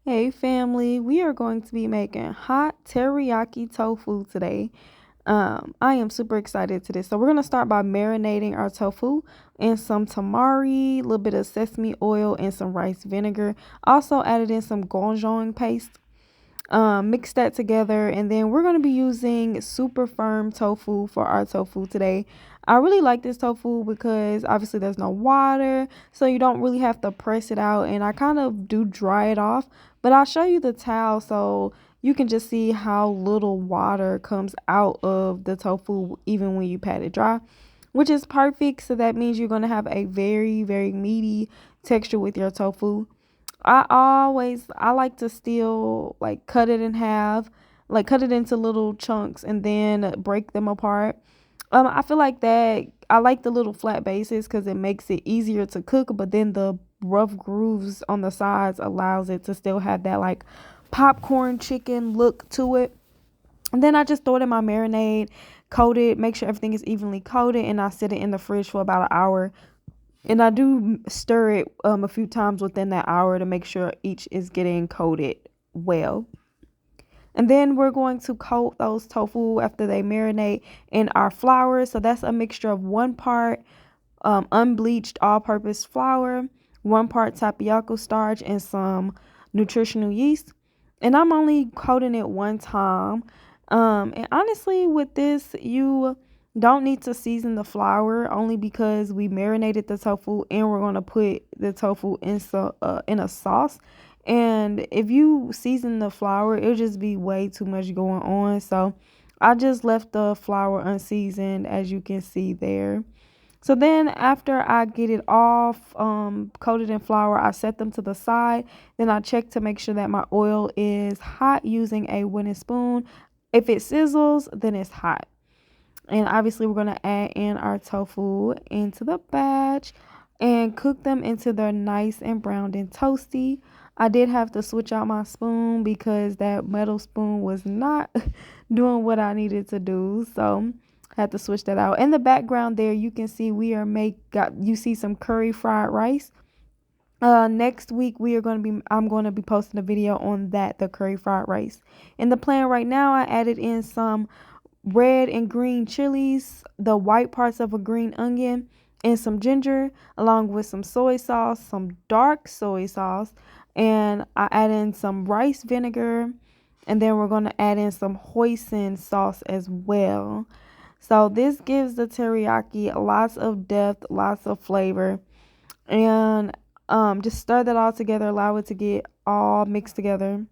Hey family, we are going to be making hot teriyaki tofu today. I am super excited to this. So we're gonna start by marinating our tofu in some tamari, a little bit of sesame oil, and some rice vinegar. Also added in some gochujang paste. Mix that together, and then we're going to be using super firm tofu for our tofu today. I really like this tofu because obviously there's no water, so you don't really have to press it out, and I kind of do dry it off, but I'll show you the towel so you can just see how little water comes out of the tofu even when you pat it dry, which is perfect. So that means you're going to have a very meaty texture with your tofu. I like to still like cut it in half, like cut it into little chunks and then break them apart. I feel like that I like the little flat bases because it makes it easier to cook, but then the rough grooves on the sides allows it to still have that like popcorn chicken look to it. And then I just throw it in my marinade, coat it, make sure everything is evenly coated, and I set it in the fridge for about an hour, and I do stir it a few times within that hour to make sure each is getting coated well. And then we're going to coat those tofu after they marinate in our flour. So that's a mixture of 1 part unbleached all-purpose flour, 1 part tapioca starch, and some nutritional yeast. And I'm only coating it 1 time. And honestly, with this, you don't need to season the flour only because we marinated the tofu and we're gonna put the tofu in a sauce. And if you season the flour, it'll just be way too much going on. So I just left the flour unseasoned, as you can see there. So then after I get it off, coated in flour, I set them to the side. Then I check to make sure that my oil is hot using a wooden spoon. If it sizzles, then it's hot. And obviously we're going to add in our tofu into the batch and cook them until they're nice and browned and toasty. I did have to switch out my spoon because that metal spoon was not doing what I needed to do. So I had to switch that out. In the background there, you can see you see some curry fried rice. Next week I'm going to be posting a video on that, the curry fried rice. In the plan right now, I added in some red and green chilies, the white parts of a green onion, and some ginger, along with some soy sauce, some dark soy sauce, and I add in some rice vinegar, and then we're going to add in some hoisin sauce as well. So this gives the teriyaki lots of depth, lots of flavor, and just stir that all together, allow it to get all mixed together.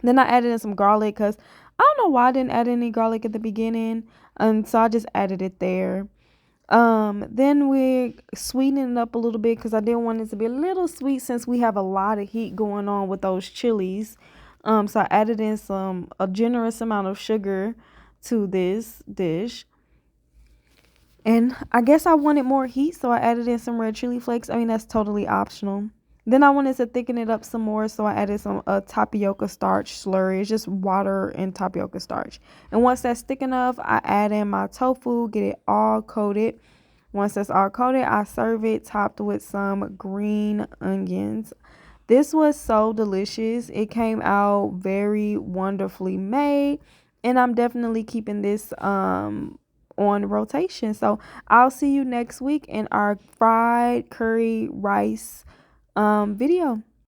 Then I added in some garlic because I don't know why I didn't add any garlic at the beginning. And so I just added it there. Then we sweetened it up a little bit because I didn't want it to be a little sweet since we have a lot of heat going on with those chilies. So I added in a generous amount of sugar to this dish. And I guess I wanted more heat, so I added in some red chili flakes. I mean, that's totally optional. Then I wanted to thicken it up some more, so I added some tapioca starch slurry. It's just water and tapioca starch. And once that's thick enough, I add in my tofu, get it all coated. Once that's all coated, I serve it topped with some green onions. This was so delicious. It came out very wonderfully made, and I'm definitely keeping this on rotation. So I'll see you next week in our fried curry rice video.